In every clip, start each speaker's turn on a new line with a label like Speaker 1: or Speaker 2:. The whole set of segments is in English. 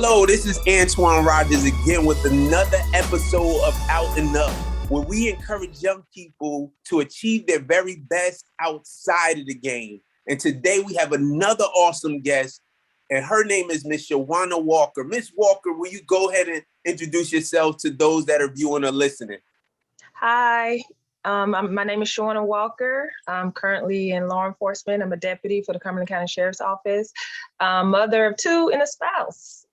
Speaker 1: Hello, this is Antoine Rogers again with another episode of Out and Up, where we encourage young people to achieve their very best outside of the game. And today we have another awesome guest, and her name is Miss Cherwonna Walker. Miss Walker, will you go ahead and introduce yourself to those that are viewing or listening?
Speaker 2: Hi, my name is Cherwonna Walker. I'm currently in law enforcement. I'm a deputy for the Cumberland County Sheriff's Office, mother of two and a spouse.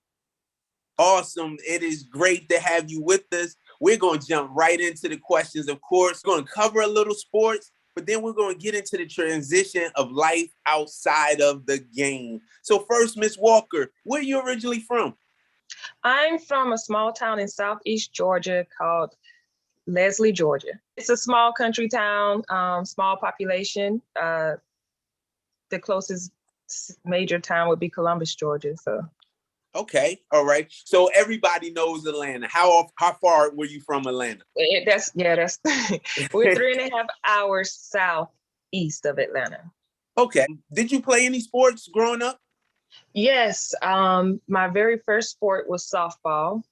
Speaker 1: Awesome. It is great to have you with us. We're going to jump right into the questions, of course. We're going to cover a little sports, but then we're going to get into the transition of life outside of the game. So first, Miss Walker, where are you originally from?
Speaker 2: I'm from a small town in southeast Georgia called Leslie, Georgia. It's a small country town, small population. The closest major town would be Columbus, Georgia. So.
Speaker 1: Okay, all right. So everybody knows Atlanta. How far were you from Atlanta?
Speaker 2: That's we're 3.5 hours southeast of Atlanta.
Speaker 1: Okay. Did you play any sports growing up?
Speaker 2: Yes. My very first sport was softball.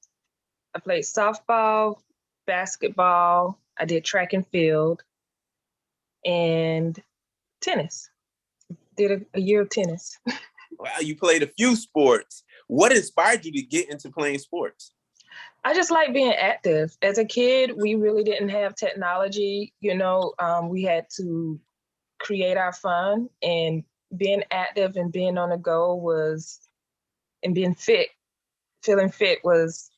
Speaker 2: I played softball, basketball. I did track and field, and tennis. Did a year of tennis.
Speaker 1: Wow, you played a few sports. What inspired you to get into playing sports?
Speaker 2: I just like being active. As a kid, we really didn't have technology. We had to create our fun, and being active and being on the go and being fit, feeling fit was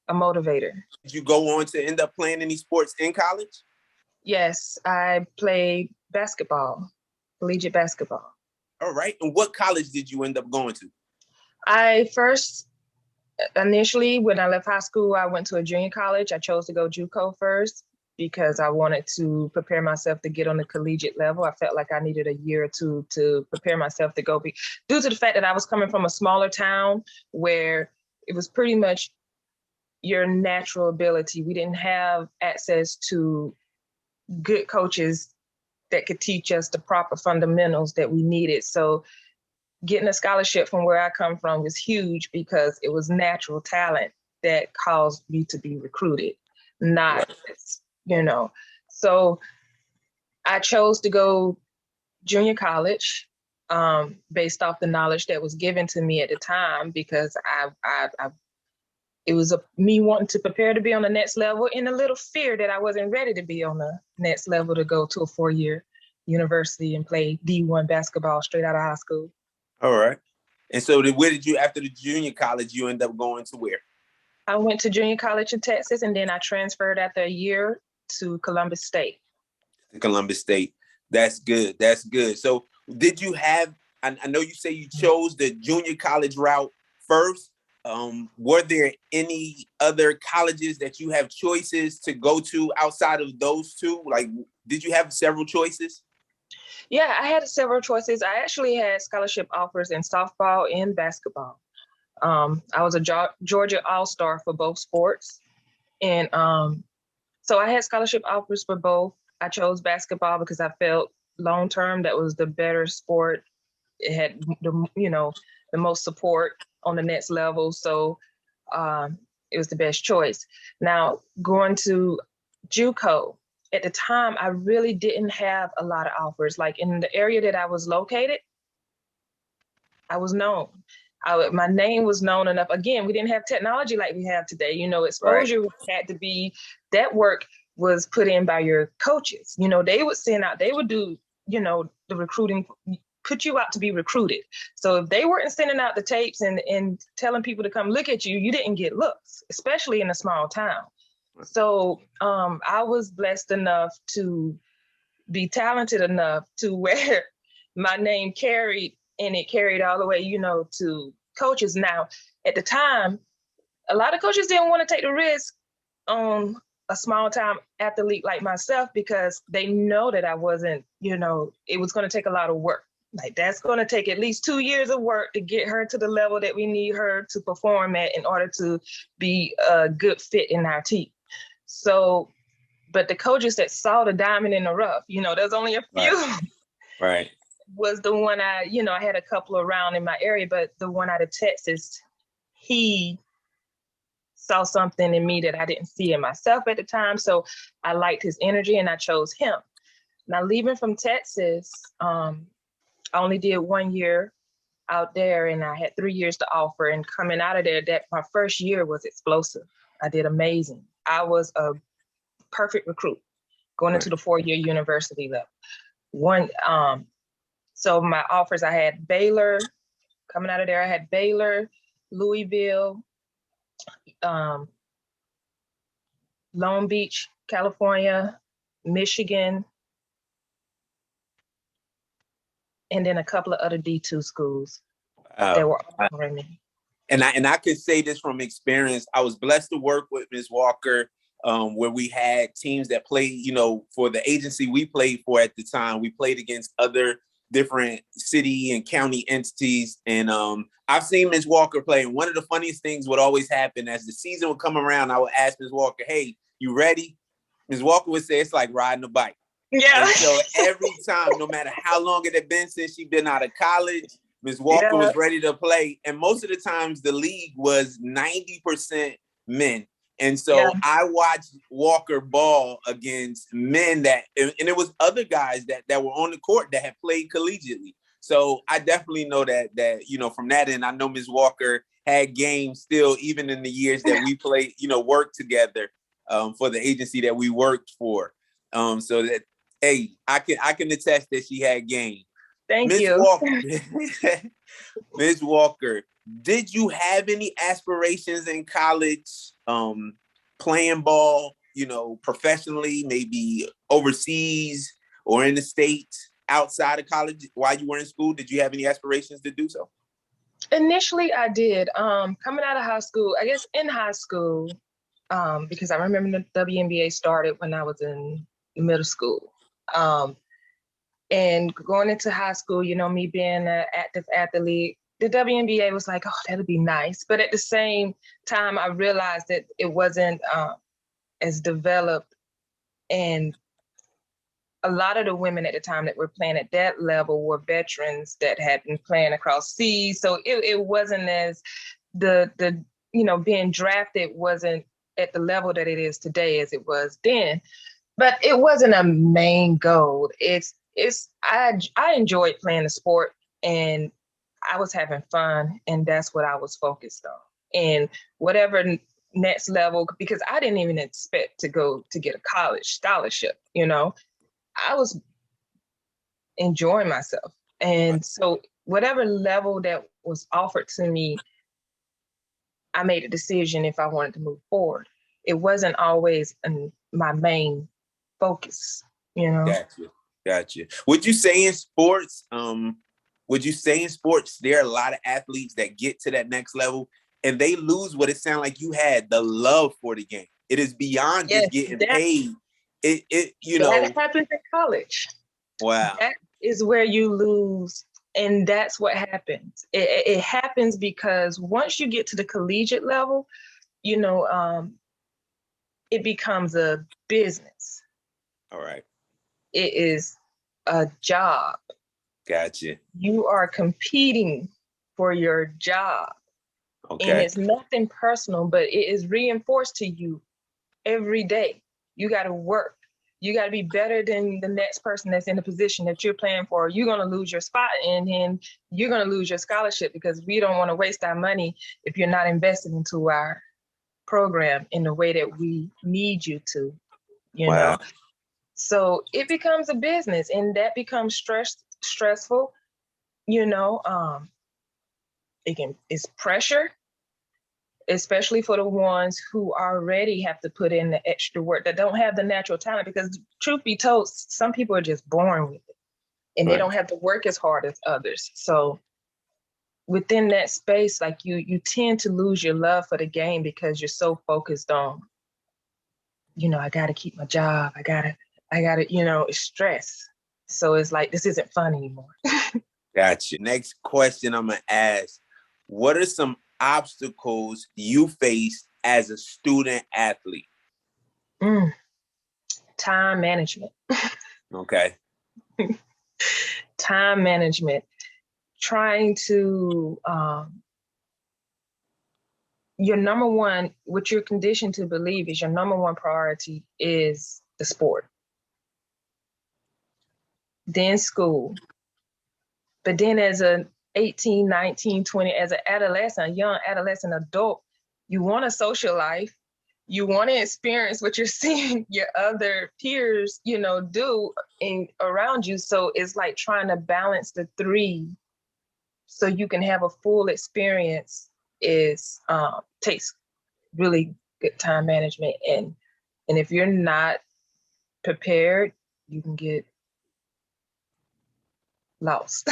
Speaker 2: a motivator.
Speaker 1: Did you go on to end up playing any sports in college?
Speaker 2: Yes, I played basketball, collegiate basketball.
Speaker 1: All right. And what college did you end up going to?
Speaker 2: Initially, when I left high school, I went to a junior college. I chose to go JUCO first because I wanted to prepare myself to get on the collegiate level. I felt like I needed a year or two to prepare myself to go, due to the fact that I was coming from a smaller town where it was pretty much your natural ability. We didn't have access to good coaches that could teach us the proper fundamentals that we needed. So getting a scholarship from where I come from was huge because it was natural talent that caused me to be recruited, not, So I chose to go junior college based off the knowledge that was given to me at the time, because it was me wanting to prepare to be on the next level, and a little fear that I wasn't ready to be on the next level to go to a 4-year university and play D1 basketball straight out of high school.
Speaker 1: All right. And so where did you, after the junior college, you end up going to where?
Speaker 2: I went to junior college in Texas, and then I transferred after a year to Columbus State.
Speaker 1: Columbus State. That's good. That's good. So did you have, I know you say you chose the junior college route first. Were there any other colleges that you have choices to go to outside of those two? Like, did you have several choices?
Speaker 2: Yeah, I had several choices. I actually had scholarship offers in softball and basketball. I was a Georgia All-Star for both sports. And so I had scholarship offers for both. I chose basketball because I felt long-term that was the better sport. It had the most support on the next level. So it was the best choice. Now, going to JUCO, at the time, I really didn't have a lot of offers. Like in the area that I was located, I was known. My name was known enough. Again, we didn't have technology like we have today. Exposure had to be, that work was put in by your coaches. They would send out, they would do, the recruiting, put you out to be recruited. So if they weren't sending out the tapes and telling people to come look at you, you didn't get looks, especially in a small town. So I was blessed enough to be talented enough to where my name carried, and it carried all the way, to coaches. Now, at the time, a lot of coaches didn't want to take the risk on a small time athlete like myself, because they know that I wasn't, it was going to take a lot of work. Like, that's going to take at least 2 years of work to get her to the level that we need her to perform at in order to be a good fit in our team. So, but the coaches that saw the diamond in the rough, there's only a few.
Speaker 1: Right.
Speaker 2: Was the one I had a couple around in my area, but the one out of Texas, he saw something in me that I didn't see in myself at the time. So I liked his energy and I chose him. Now, leaving from Texas, I only did 1 year out there and I had 3 years to offer. And coming out of there, that my first year was explosive. I did amazing. I was a perfect recruit going into the 4-year university level. So my offers, I had Baylor. Coming out of there, I had Baylor, Louisville, Long Beach, California, Michigan, and then a couple of other D2 schools that were offering me.
Speaker 1: And I could say this from experience. I was blessed to work with Ms. Walker, where we had teams that played, for the agency we played for at the time. We played against other different city and county entities. And I've seen Ms. Walker play. And one of the funniest things would always happen as the season would come around, I would ask Ms. Walker, hey, you ready? Ms. Walker would say, it's like riding a bike.
Speaker 2: Yeah.
Speaker 1: And so every time, no matter how long it had been since she'd been out of college, Ms. Walker was ready to play. And most of the times the league was 90% men. And so I watched Walker ball against men and it was other guys that were on the court that had played collegiately. So I definitely know that from that end, I know Ms. Walker had games still, even in the years that we played, worked together for the agency that we worked for. So that, hey, I can attest that she had game.
Speaker 2: Thank you.
Speaker 1: Ms. Walker, did you have any aspirations in college, playing ball, professionally, maybe overseas or in the States, outside of college while you were in school? Did you have any aspirations to do so?
Speaker 2: Initially, I did. Coming out of high school, I guess in high school, because I remember the WNBA started when I was in middle school. And going into high school, me being an active athlete, the WNBA was like, oh, that'd be nice. But at the same time, I realized that it wasn't as developed. And a lot of the women at the time that were playing at that level were veterans that had been playing across seas. So it wasn't as being drafted wasn't at the level that it is today as it was then. But it wasn't a main goal. I enjoyed playing the sport and I was having fun, and that's what I was focused on. And whatever next level, because I didn't even expect to go to get a college scholarship, I was enjoying myself. And so whatever level that was offered to me, I made a decision if I wanted to move forward. It wasn't always my main focus,
Speaker 1: Gotcha. Would you say in sports, there are a lot of athletes that get to that next level and they lose what it sounded like you had, the love for the game? It is beyond just getting paid.
Speaker 2: That happens in college.
Speaker 1: Wow.
Speaker 2: That is where you lose. And that's what happens. It happens because once you get to the collegiate level, it becomes a business.
Speaker 1: All right.
Speaker 2: It is a job.
Speaker 1: Gotcha.
Speaker 2: You are competing for your job. Okay. And it's nothing personal, but it is reinforced to you every day. You got to work. You got to be better than the next person that's in the position that you're playing for. You're going to lose your spot and then you're going to lose your scholarship because we don't want to waste our money if you're not invested into our program in the way that we need you to, you know. So it becomes a business and that becomes stressful, it's pressure, especially for the ones who already have to put in the extra work that don't have the natural talent, because truth be told, some people are just born with it and they don't have to work as hard as others. So within that space, like you tend to lose your love for the game because you're so focused on, I got to keep my job. I got to, it's stress. So it's like, this isn't fun anymore.
Speaker 1: Gotcha. Next question I'm going to ask, what are some obstacles you faced as a student athlete?
Speaker 2: Time management.
Speaker 1: Okay.
Speaker 2: Time management. Trying to your number one, what you're conditioned to believe is your number one priority is the sport, then school. But then as a 18, 19, 20, as an adolescent, young adolescent adult, you want a social life. You want to experience what you're seeing your other peers, do around you. So it's like trying to balance the three so you can have a full experience takes really good time management. And if you're not prepared, you can get lost.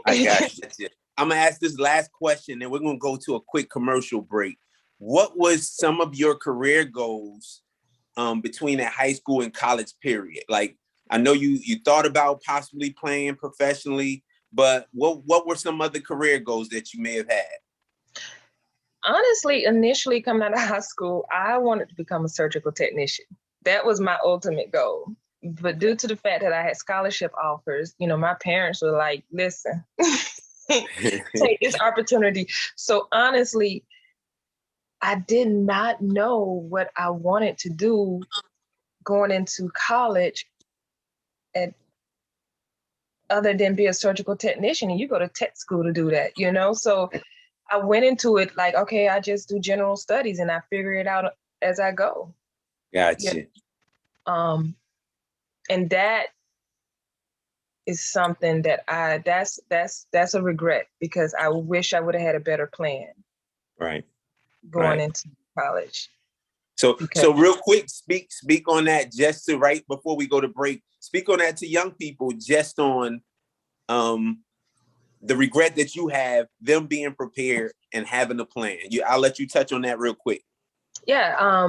Speaker 1: I got you. I'm going to ask this last question, and we're going to go to a quick commercial break. What was some of your career goals between that high school and college period? Like, I know you thought about possibly playing professionally, but what were some other career goals that you may have had?
Speaker 2: Honestly, initially coming out of high school, I wanted to become a surgical technician. That was my ultimate goal. But due to the fact that I had scholarship offers, my parents were like, listen, take this opportunity. So honestly, I did not know what I wanted to do going into college other than be a surgical technician. And you go to tech school to do that, So I went into it like, okay, I just do general studies and I figure it out as I go.
Speaker 1: Gotcha.
Speaker 2: And that is something that that's a regret, because I wish I would have had a better plan.
Speaker 1: Right.
Speaker 2: Going into college.
Speaker 1: So real quick, speak on that just to right before we go to break. Speak on that to young people, just on the regret that you have, them being prepared and having a plan. I'll let you touch on that real quick.
Speaker 2: Yeah,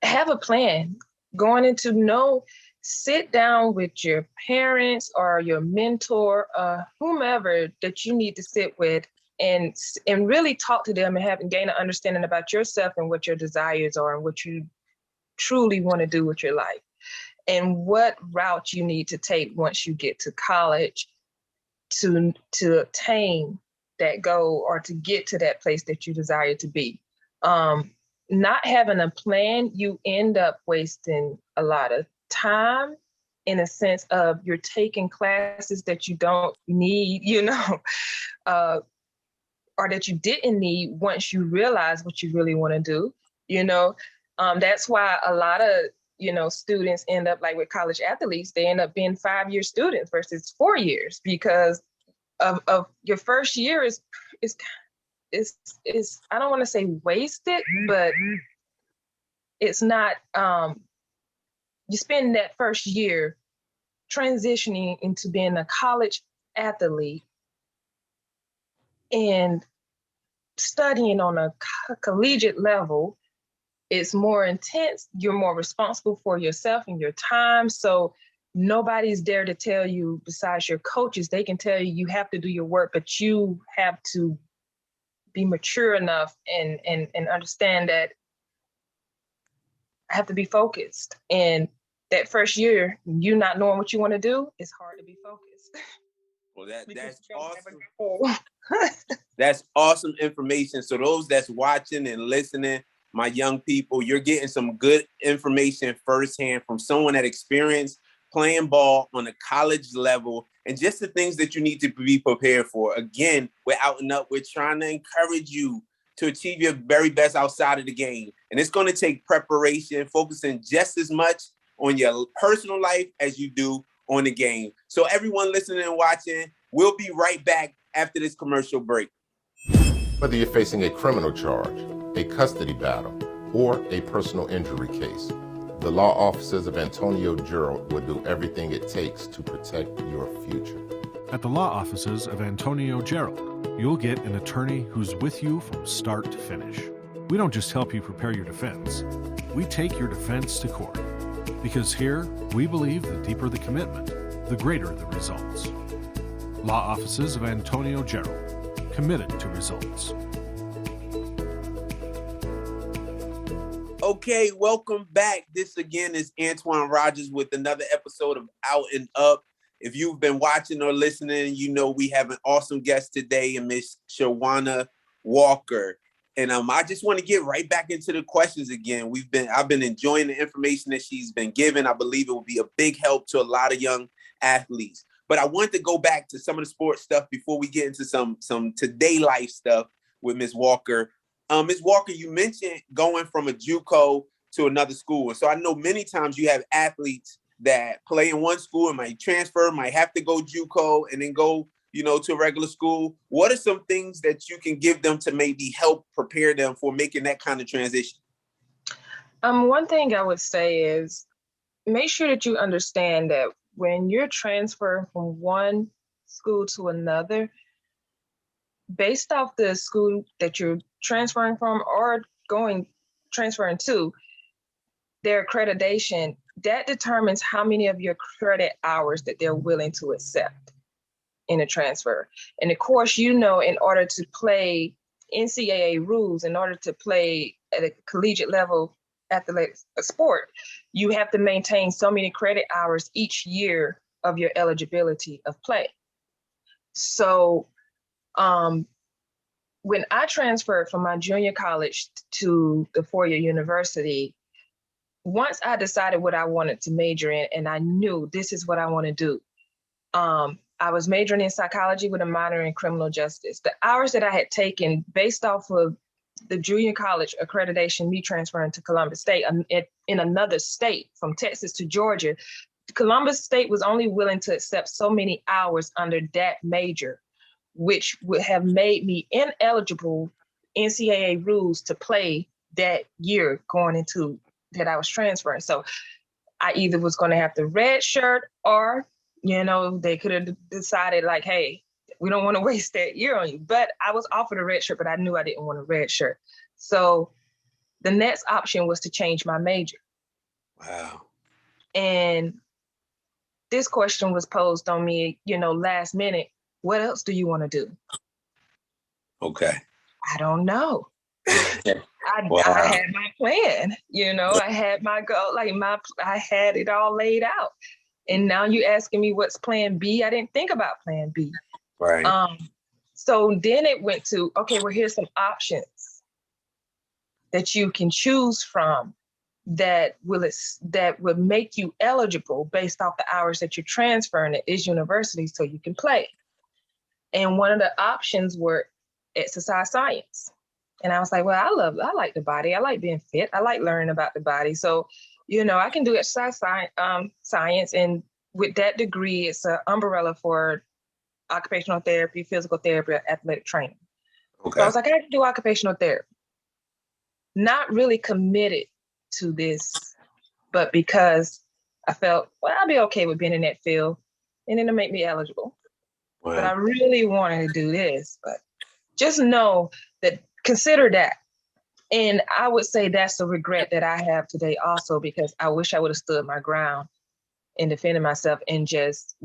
Speaker 2: have a plan. Going into sit down with your parents or your mentor, whomever that you need to sit with, and really talk to them and gain an understanding about yourself and what your desires are and what you truly want to do with your life, and what route you need to take once you get to college to attain that goal or to get to that place that you desire to be. Not having a plan, you end up wasting a lot of time, in a sense of you're taking classes that you don't need, or that you didn't need once you realize what you really want to do, That's why a lot of, students end up like with college athletes, they end up being 5-year students versus 4 years, because of your first year is I don't want to say wasted, but it's not, you spend that first year transitioning into being a college athlete and studying on a collegiate level. It's more intense. You're more responsible for yourself and your time. So nobody's there to tell you besides your coaches. They can tell you have to do your work, but you have to be mature enough and understand that I have to be focused. And that first year, you not knowing what you want to do, it's hard to be focused.
Speaker 1: Well, that's awesome. That's awesome information. So those that's watching and listening, my young people, you're getting some good information firsthand from someone that experienced playing ball on a college level and just the things that you need to be prepared for. Again, we're out and up. We're trying to encourage you to achieve your very best outside of the game. And it's going to take preparation, focusing just as much on your personal life as you do on the game. So everyone listening and watching, we'll be right back after this commercial break.
Speaker 3: Whether you're facing a criminal charge, a custody battle, or a personal injury case, the law offices of Antonio Gerald will do everything it takes to protect your future.
Speaker 4: At the law offices of Antonio Gerald, you'll get an attorney who's with you from start to finish. We don't just help you prepare your defense. We take your defense to court. Because here, we believe the deeper the commitment, the greater the results. Law offices of Antonio Gerald, committed to results.
Speaker 1: Okay, welcome back. This again is Antoine Rogers with another episode of Out and Up. If you've been watching or listening, you know we have an awesome guest today, Miss Cherwonna Walker. And I just want to get right back into the questions again. I've been enjoying the information that she's been given. I believe it will be a big help to a lot of young athletes. But I want to go back to some of the sports stuff before we get into some today life stuff with Ms. Walker. Ms. Walker, you mentioned going from a JUCO to another school. And so I know many times you have athletes that play in one school and might transfer, might have to go JUCO and then go to a regular school. What are some things that you can give them to maybe help prepare them for making that kind of transition?
Speaker 2: One thing I would say is make sure that you understand that when you're transferring from one school to another, based off the school that you're transferring from or transferring to, their accreditation, that determines how many of your credit hours that they're willing to accept in a transfer. And of course, in order to play NCAA rules, in order to play at a collegiate level athletic sport, you have to maintain so many credit hours each year of your eligibility of play. So when I transferred from my junior college to the four-year university, once I decided what I wanted to major in, and I knew this is what I want to do, I was majoring in psychology with a minor in criminal justice. The hours that I had taken based off of the junior college accreditation, me transferring to Columbus State in another state from Texas to Georgia, Columbus State was only willing to accept so many hours under that major, which would have made me ineligible NCAA rules to play that year going into that I was transferring. So I either was going to have to red shirt or they could have decided like, hey, we don't want to waste that year on you. But I was offered a red shirt, but I knew I didn't want a red shirt. So the next option was to change my major.
Speaker 1: Wow.
Speaker 2: And this question was posed on me, last minute. What else do you want to do?
Speaker 1: Okay.
Speaker 2: I don't know.
Speaker 1: Wow.
Speaker 2: I had my plan, I had my goal, I had it all laid out. And now you asking me what's plan B? I didn't think about plan B.
Speaker 1: Right.
Speaker 2: So then it went to, okay, well, here's some options that you can choose from that would make you eligible based off the hours that you're transferring at this university so you can play. And one of the options were exercise science. And I was like, well, I like the body. I like being fit. I like learning about the body. So, I can do exercise science. And with that degree, it's an umbrella for occupational therapy, physical therapy, athletic training.
Speaker 1: Okay.
Speaker 2: So I was like, I can do occupational therapy. Not really committed to this, but because I felt, well, I'll be okay with being in that field and then it'll make me eligible.
Speaker 1: Wow.
Speaker 2: But I really wanted to do this. But just know that, consider that. And I would say that's a regret that I have today also, because I wish I would have stood my ground and defended myself and just,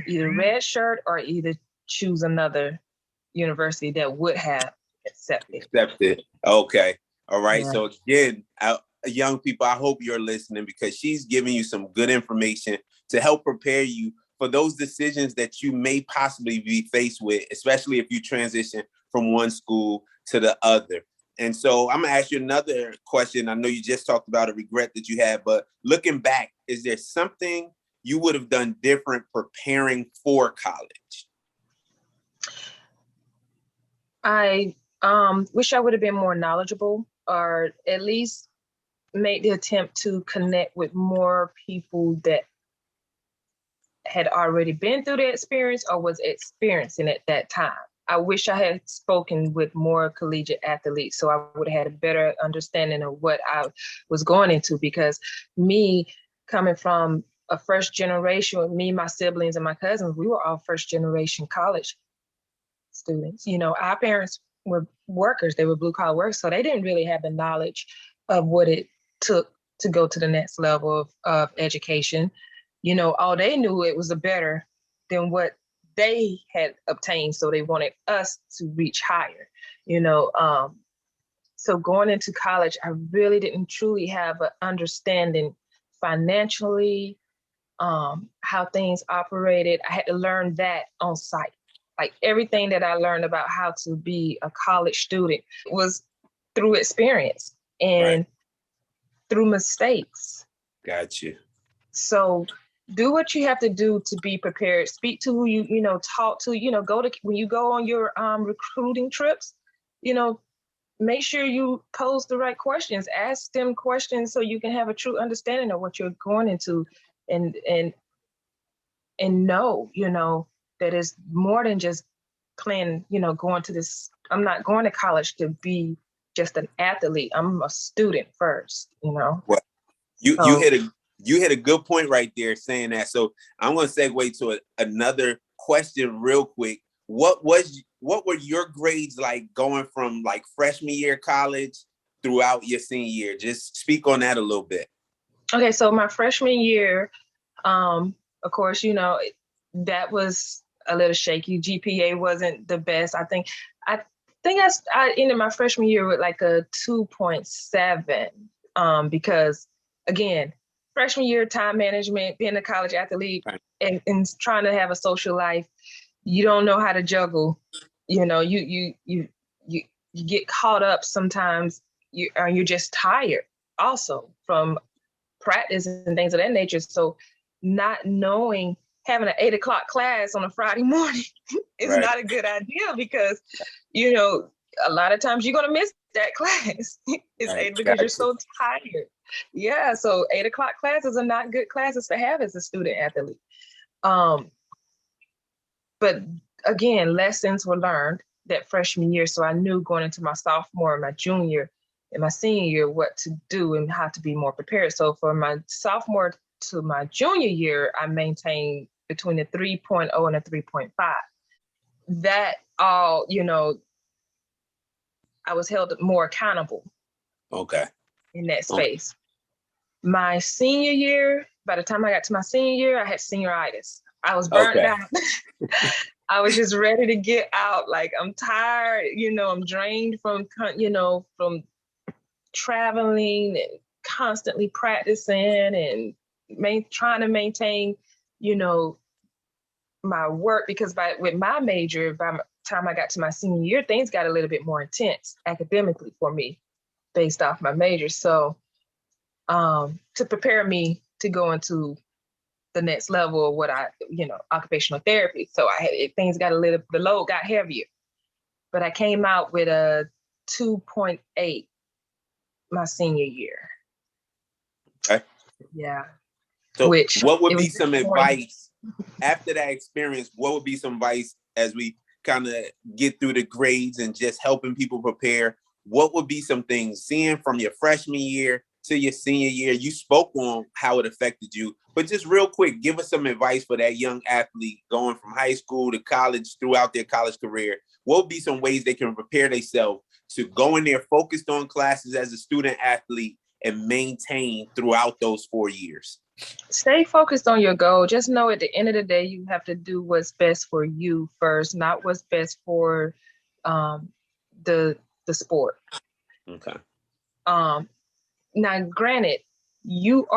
Speaker 2: either red shirt or either choose another university that would have accepted.
Speaker 1: Okay. All right.
Speaker 2: Yeah.
Speaker 1: So again, young people, I hope you're listening because she's giving you some good information to help prepare you for those decisions that you may possibly be faced with, especially if you transition from one school to the other. And so I'm gonna ask you another question. I know you just talked about a regret that you had, but looking back, is there something you would have done different preparing for college?
Speaker 2: I wish I would have been more knowledgeable, or at least made the attempt to connect with more people that had already been through the experience or was experiencing at that time. I wish I had spoken with more collegiate athletes so I would have had a better understanding of what I was going into, because me coming from a first generation, me, my siblings and my cousins, we were all first generation college students. Our parents were workers, they were blue collar workers, so they didn't really have the knowledge of what it took to go to the next level of education. All they knew, it was better than what they had obtained, so they wanted us to reach higher. So going into college, I really didn't truly have an understanding financially, how things operated. I had to learn that on site. Like everything that I learned about how to be a college student was through experience and through mistakes.
Speaker 1: Got you.
Speaker 2: So do what you have to do to be prepared. Speak to who you talk to, go to, when you go on your recruiting trips, make sure you pose the right questions, ask them questions so you can have a true understanding of what you're going into, and know, that it's more than just playing, going to this. I'm not going to college to be just an athlete. I'm a student first,
Speaker 1: Well, you
Speaker 2: So,
Speaker 1: hit a good point right there saying that. So I'm going to segue to another question real quick. What were your grades like going from like freshman year college throughout your senior year? Just speak on that a little bit.
Speaker 2: Okay, so my freshman year, of course, that was a little shaky. GPA wasn't the best. I think I ended my freshman year with like a 2.7, because again, freshman year, time management, being a college athlete,
Speaker 1: Right.
Speaker 2: and trying to have a social life, you don't know how to juggle. You get caught up sometimes. You're just tired also from practice and things of that nature. So not knowing, having an 8 o'clock class on a Friday morning is
Speaker 1: Right.
Speaker 2: not a good idea, because, a lot of times you're going to miss that class. It's
Speaker 1: Right.
Speaker 2: 8 because you're so tired. Yeah. So 8 o'clock classes are not good classes to have as a student athlete. But again, lessons were learned that freshman year. So I knew going into my sophomore, my junior, and my senior year what to do and how to be more prepared. So for my sophomore to my junior year, I maintained between a 3.0 and a 3.5. That all, I was held more accountable.
Speaker 1: Okay.
Speaker 2: In that space. My senior year, by the time I got to my senior year, I had senioritis. I was burnt out. I was just ready to get out. Like, I'm tired, I'm drained from traveling and constantly practicing and trying to maintain, my work, because with my major, by the time I got to my senior year, things got a little bit more intense academically for me based off my major. So to prepare me to go into the next level of what occupational therapy. So things got the load got heavier, but I came out with a 2.8 my senior year.
Speaker 1: Okay.
Speaker 2: Yeah.
Speaker 1: So what would be some advice after that experience? What would be some advice as we kind of get through the grades and just helping people prepare? What would be some things seeing from your freshman year to your senior year? You spoke on how it affected you, but just real quick, give us some advice for that young athlete going from high school to college throughout their college career. What would be some ways they can prepare themselves to go in there focused on classes as a student athlete and maintain throughout those 4 years?
Speaker 2: Stay focused on your goal. Just know at the end of the day, you have to do what's best for you first, not what's best for the sport.
Speaker 1: Okay.
Speaker 2: Now, granted, you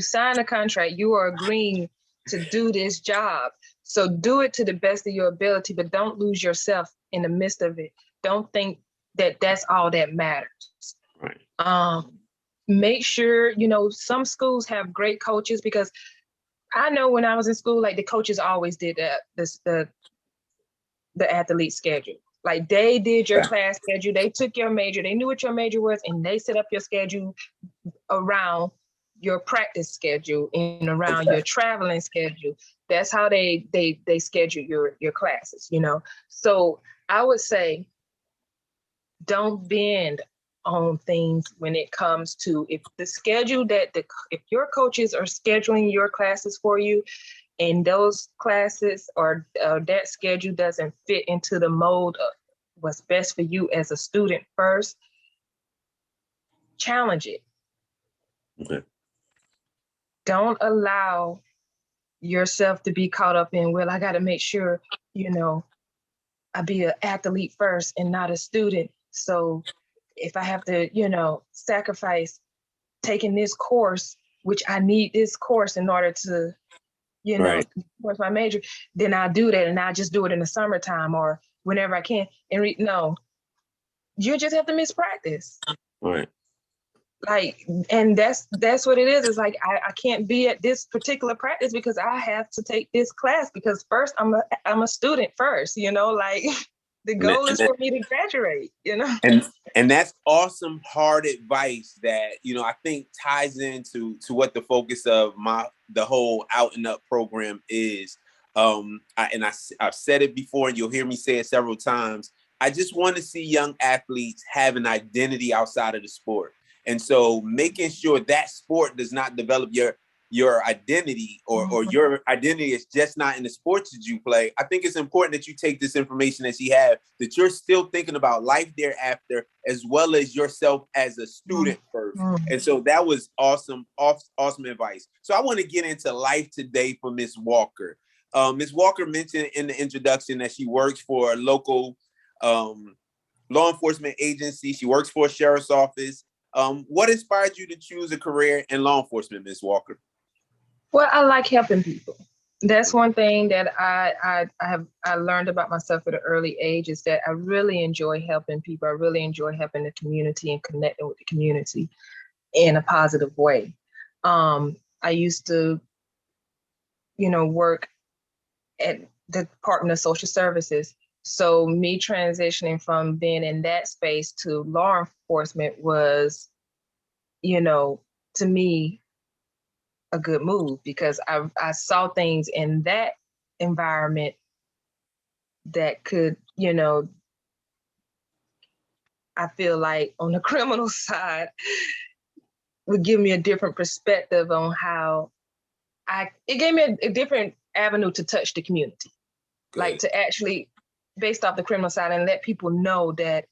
Speaker 2: sign a contract, you are agreeing to do this job. So do it to the best of your ability, but don't lose yourself in the midst of it. Don't think that that's all that matters.
Speaker 1: Right.
Speaker 2: Make sure, some schools have great coaches, because I know when I was in school, like the coaches always did the athlete schedule. Like they did your class schedule, they took your major, they knew what your major was, and they set up your schedule around your practice schedule and around your traveling schedule. That's how they schedule your classes, So I would say don't bend on things when it comes to, if the schedule if your coaches are scheduling your classes for you, and those classes or that schedule doesn't fit into the mold of what's best for you as a student first, challenge it.
Speaker 1: Okay.
Speaker 2: Don't allow yourself to be caught up in, well, I got to make sure, I be an athlete first and not a student. So if I have to, sacrifice taking this course, which I need this course in order to you know,
Speaker 1: Right.
Speaker 2: what's my major, then I'll do that, and I'll just do it in the summertime or whenever I can. And no, you just have to miss practice.
Speaker 1: Right.
Speaker 2: Like, and that's what it is. It's like I can't be at this particular practice because I have to take this class, because first I'm a student first, you know, like the
Speaker 1: And that,
Speaker 2: goal
Speaker 1: and
Speaker 2: is
Speaker 1: that,
Speaker 2: for me to graduate, you know.
Speaker 1: and that's awesome, hard advice that, you know, I think ties into what the focus of the whole Out and Up program is. I've said it before, and you'll hear me say it several times. I just want to see young athletes have an identity outside of the sport. And so making sure that sport does not develop your identity, or your identity is just not in the sports that you play. I think it's important that you take this information that you have, that you're still thinking about life thereafter, as well as yourself as a student first. And so that was awesome advice. So I want to get into life today for Ms. Walker. Ms. Walker mentioned in the introduction that she works for a local law enforcement agency. She works for a sheriff's office. What inspired you to choose a career in law enforcement, Ms. Walker?
Speaker 2: Well, I like helping people. That's one thing that I learned about myself at an early age, is that I really enjoy helping people. I really enjoy helping the community and connecting with the community in a positive way. I used to, work at the Department of Social Services. So me transitioning from being in that space to law enforcement was, to me, a good move, because I saw things in that environment that could, I feel like on the criminal side would give me a different perspective on how it gave me a different avenue to touch the community. Good. Like to actually, based off the criminal side, and let people know that,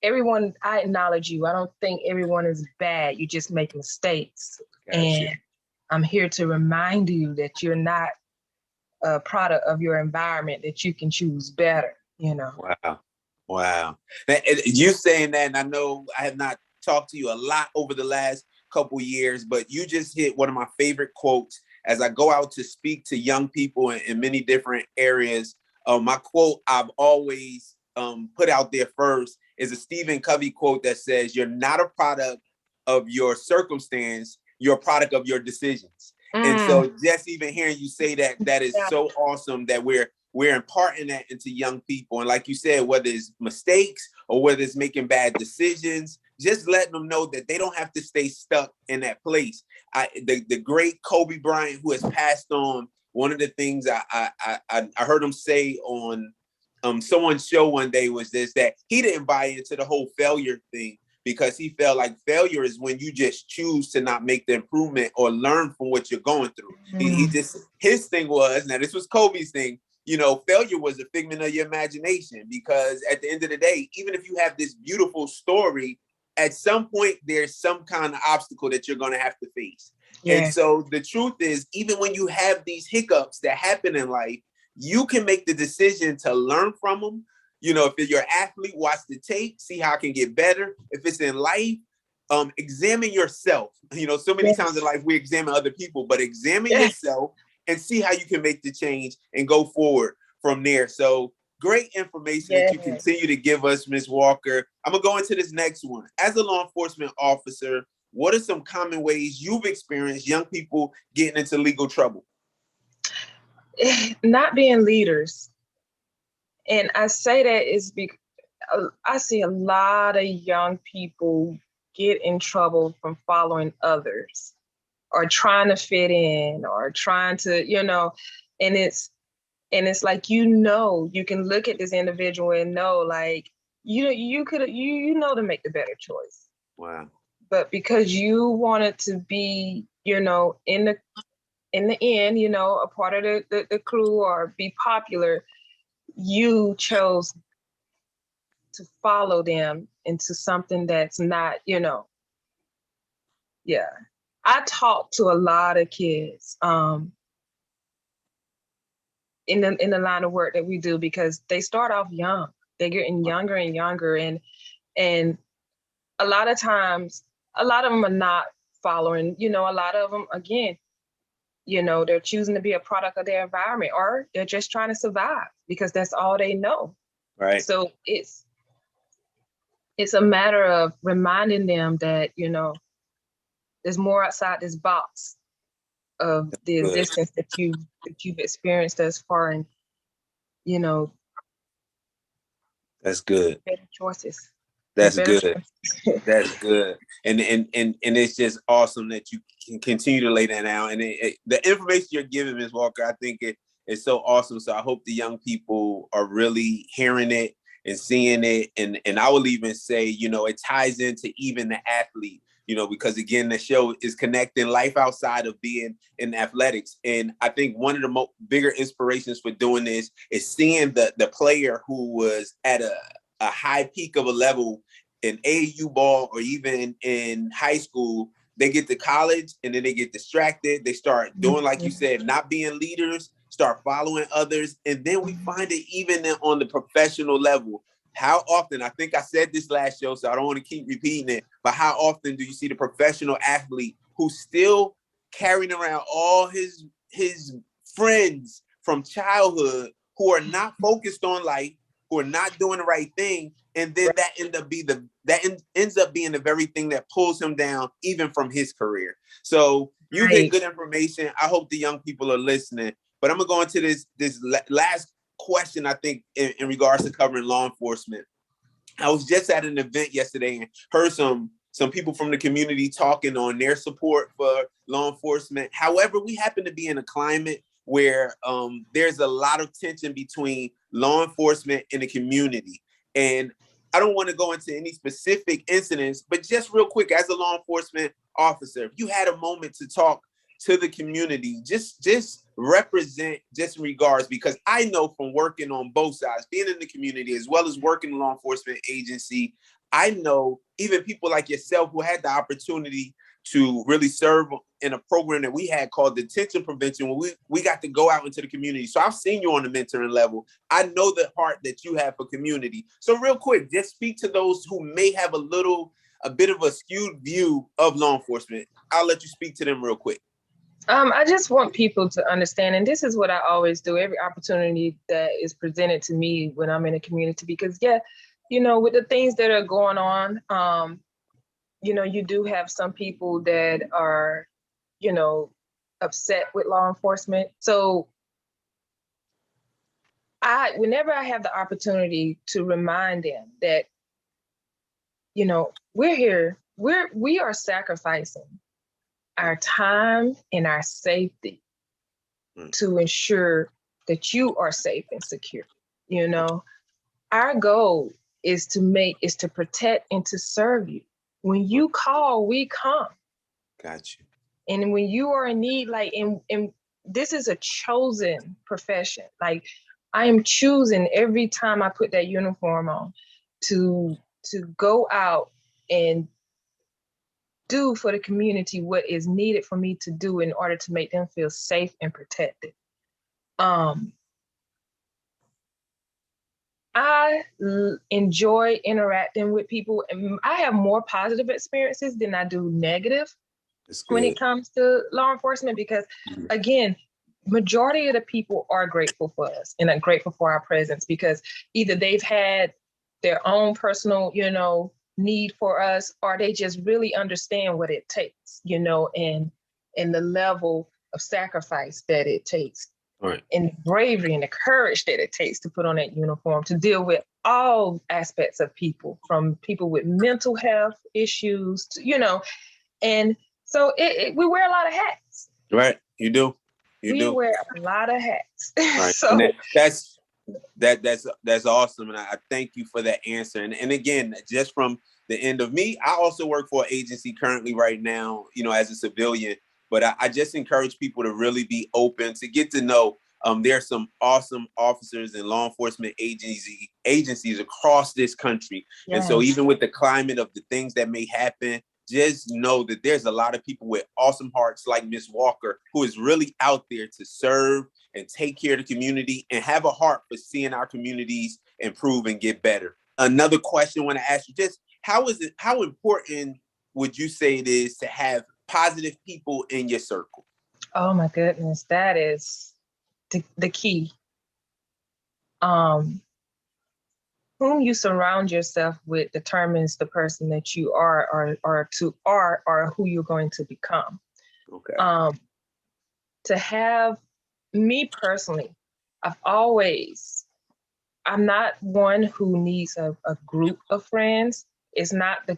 Speaker 2: everyone, I acknowledge you. I don't think everyone is bad. You just make mistakes. Gotcha. And I'm here to remind you that you're not a product of your environment, that you can choose better,
Speaker 1: Wow. You saying that, and I know I have not talked to you a lot over the last couple years, but you just hit one of my favorite quotes as I go out to speak to young people in many different areas. My quote I've always put out there first is a Stephen Covey quote that says, "You're not a product of your circumstance, you're a product of your decisions." And so just even hearing you say that is so awesome, that we're imparting that into young people. And like you said, whether it's mistakes or whether it's making bad decisions, just letting them know that they don't have to stay stuck in that place. The great Kobe Bryant, who has passed on, one of the things I heard him say on someone's show one day was this, that he didn't buy into the whole failure thing, because he felt like failure is when you just choose to not make the improvement or learn from what you're going through. His thing was, now this was Kobe's thing, failure was a figment of your imagination, because at the end of the day, even if you have this beautiful story, at some point there's some kind of obstacle that you're going to have to face. Yes. And so the truth is, even when you have these hiccups that happen in life, you can make the decision to learn from them. If you're an athlete, watch the tape, see how I can get better. If it's in life, examine yourself. So many times in life we examine other people, but examine yourself and see how you can make the change and go forward from there. So great information that you continue to give us, Ms. Walker. I'm going to go into this next one. As a law enforcement officer, what are some common ways you've experienced young people getting into legal trouble?
Speaker 2: Not being leaders. And I say that is because I see a lot of young people get in trouble from following others, or trying to fit in, or trying to, and it's like, you can look at this individual and know, like, you could, to make the better choice.
Speaker 1: Wow.
Speaker 2: But because you wanted to be, in the end, a part of the crew, or be popular, you chose to follow them into something that's not, I talk to a lot of kids in the line of work that we do, because they start off young. They're getting younger and younger, and a lot of times, a lot of them are not following, a lot of them, again, they're choosing to be a product of their environment, or they're just trying to survive because that's all they know.
Speaker 1: Right.
Speaker 2: So it's a matter of reminding them that, there's more outside this box of the existence that you've experienced thus far, and
Speaker 1: that's good.
Speaker 2: better choices.
Speaker 1: That's good. That's good. And it's just awesome that you can continue to lay that out. And the information you're giving, Ms. Walker, I think it is so awesome. So I hope the young people are really hearing it and seeing it. And I will even say, it ties into even the athlete, because again, the show is connecting life outside of being in athletics. And I think one of the bigger inspirations for doing this is seeing the player who was at a high peak of a level in AAU ball or even in high school. They get to college and then they get distracted. They start doing, like you said, not being leaders, start following others. And then we find it even on the professional level. How often, I think I said this last show, so I don't want to keep repeating it, but how often do you see the professional athlete who's still carrying around all his friends from childhood who are not focused on life, who are not doing the right thing, and then that ends up being the very thing that pulls him down, even from his career. So you hit good information. I hope the young people are listening. But I'm gonna go into this last question. I think in regards to covering law enforcement, I was just at an event yesterday and heard some people from the community talking on their support for law enforcement. However, we happen to be in a climate where there's a lot of tension between law enforcement and the community. And I don't want to go into any specific incidents, but just real quick, as a law enforcement officer, if you had a moment to talk to the community, just represent just in regards, because I know from working on both sides, being in the community as well as working in a law enforcement agency, I know even people like yourself who had the opportunity to really serve in a program that we had called detention prevention, where we got to go out into the community. So I've seen you on the mentoring level. I know the heart that you have for community. So real quick, just speak to those who may have a bit of a skewed view of law enforcement. I'll let you speak to them real quick.
Speaker 2: I just want people to understand, and this is what I always do, every opportunity that is presented to me when I'm in a community, because with the things that are going on, you do have some people that are, upset with law enforcement. So whenever I have the opportunity to remind them that, we're here, we are sacrificing our time and our safety to ensure that you are safe and secure. Our goal is to protect and to serve you. When you call, we come.
Speaker 1: Got you.
Speaker 2: And when you are in need, and this is a chosen profession. Like, I am choosing every time I put that uniform on to go out and do for the community what is needed for me to do in order to make them feel safe and protected. I enjoy interacting with people, and I have more positive experiences than I do negative when it comes to law enforcement, because again, majority of the people are grateful for us and are grateful for our presence, because either they've had their own personal, need for us, or they just really understand what it takes, and the level of sacrifice that it takes. Right. And the bravery and the courage that it takes to put on that uniform to deal with all aspects of people, from people with mental health issues to, and so we wear a lot of hats.
Speaker 1: Right. You do.
Speaker 2: We wear a lot of hats.
Speaker 1: Right.
Speaker 2: So
Speaker 1: that's awesome. And I thank you for that answer. And again, just from the end of me, I also work for an agency currently right now, as a civilian. But I just encourage people to really be open, to get to know. There's some awesome officers and law enforcement agencies across this country. Yes. And so even with the climate of the things that may happen, just know that there's a lot of people with awesome hearts like Ms. Walker, who is really out there to serve and take care of the community and have a heart for seeing our communities improve and get better. Another question I want to ask you, just how important would you say it is to have positive people in your circle?
Speaker 2: Oh my goodness, that is the key. Whom you surround yourself with determines the person that you are or who you're going to become.
Speaker 1: Okay.
Speaker 2: To have me personally, I'm not one who needs a group of friends. It's not the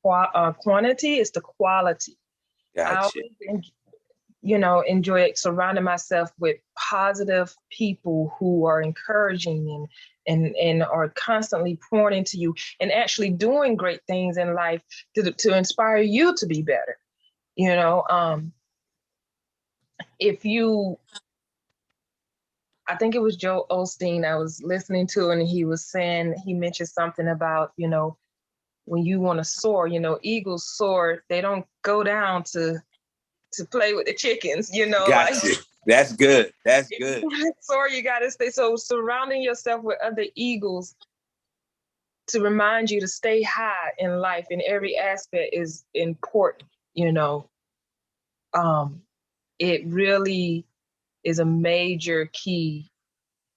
Speaker 2: quantity, it's the quality. I
Speaker 1: Gotcha.
Speaker 2: always enjoy surrounding myself with positive people who are encouraging and are constantly pouring into you and actually doing great things in life to inspire you to be better. I think it was Joe Osteen I was listening to, and he mentioned something about, when you want to soar, eagles soar, they don't go down to play with the chickens,
Speaker 1: Gotcha. That's good. That's good.
Speaker 2: Soar, you got to stay. So surrounding yourself with other eagles to remind you to stay high in life in every aspect is important. It really is a major key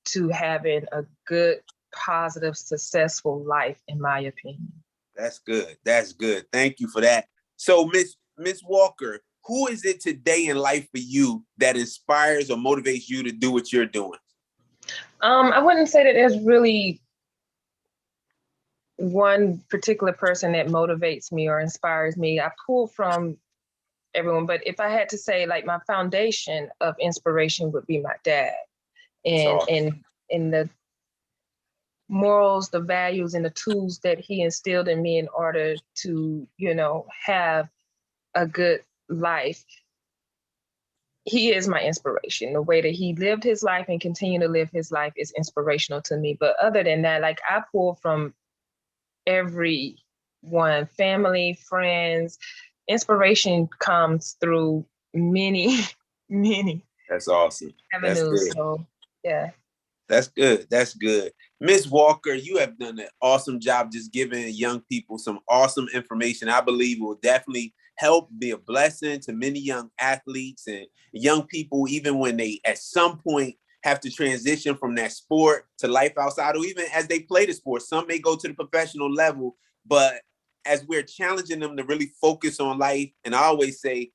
Speaker 2: to having a good, positive, successful life, in my opinion.
Speaker 1: That's good. That's good. Thank you for that. So, Miss Walker, who is it today in life for you that inspires or motivates you to do what you're doing?
Speaker 2: I wouldn't say that there's really one particular person that motivates me or inspires me. I pull from everyone, but if I had to say, like, my foundation of inspiration would be my dad, and the morals, the values, and the tools that he instilled in me in order to, have a good life. He is my inspiration. The way that he lived his life and continue to live his life is inspirational to me. But other than that, like, I pull from everyone, family, friends. Inspiration comes through many, many.
Speaker 1: That's awesome.
Speaker 2: Avenues. That's good. So, yeah.
Speaker 1: That's good. That's good. Miss Walker, you have done an awesome job just giving young people some awesome information. I believe will definitely help, be a blessing to many young athletes and young people, even when they at some point have to transition from that sport to life outside, or even as they play the sport. Some may go to the professional level, but as we're challenging them to really focus on life, and I always say,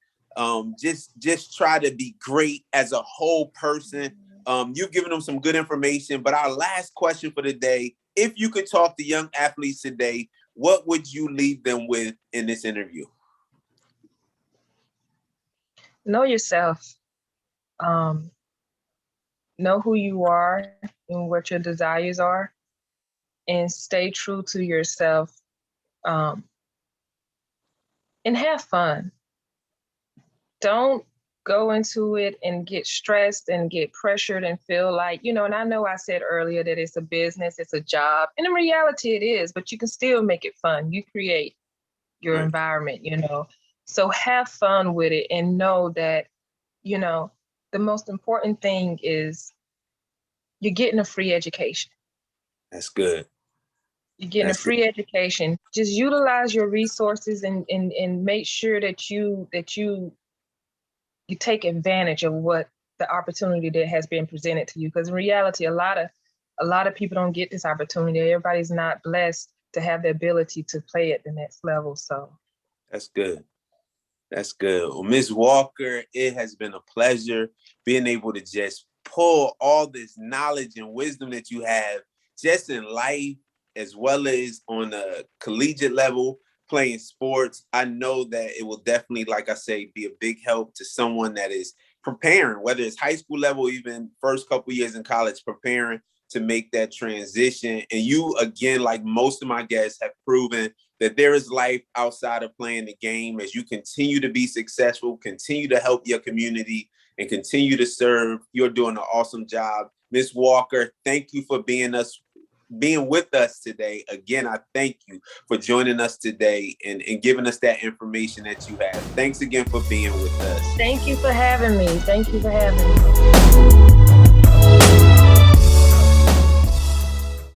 Speaker 1: just try to be great as a whole person. You've given them some good information, but our last question for the day, if you could talk to young athletes today, what would you leave them with in this interview?
Speaker 2: Know yourself. Know who you are and what your desires are, and stay true to yourself, and have fun. Don't go into it and get stressed and get pressured and feel like, and I know I said earlier that it's a business, it's a job, and in reality it is, but you can still make it fun. You create your environment, so have fun with it and know that, the most important thing is you're getting a free education.
Speaker 1: That's good.
Speaker 2: You're getting a free education. Just utilize your resources and make sure that you take advantage of what the opportunity that has been presented to you. Because in reality, a lot of people don't get this opportunity. Everybody's not blessed to have the ability to play at the next level. So
Speaker 1: that's good. That's good. Well, Ms. Walker, it has been a pleasure being able to just pull all this knowledge and wisdom that you have just in life, as well as on a collegiate level, playing sports. I know that it will definitely, like I say, be a big help to someone that is preparing, whether it's high school level, even first couple years in college, preparing to make that transition. And you, again, like most of my guests, have proven that there is life outside of playing the game as you continue to be successful, continue to help your community, and continue to serve. You're doing an awesome job. Ms. Walker, thank you for being with us today. Again, I thank you for joining us today and giving us that information that you have. Thanks again for being with us.
Speaker 2: Thank you for having me. Thank you for having me.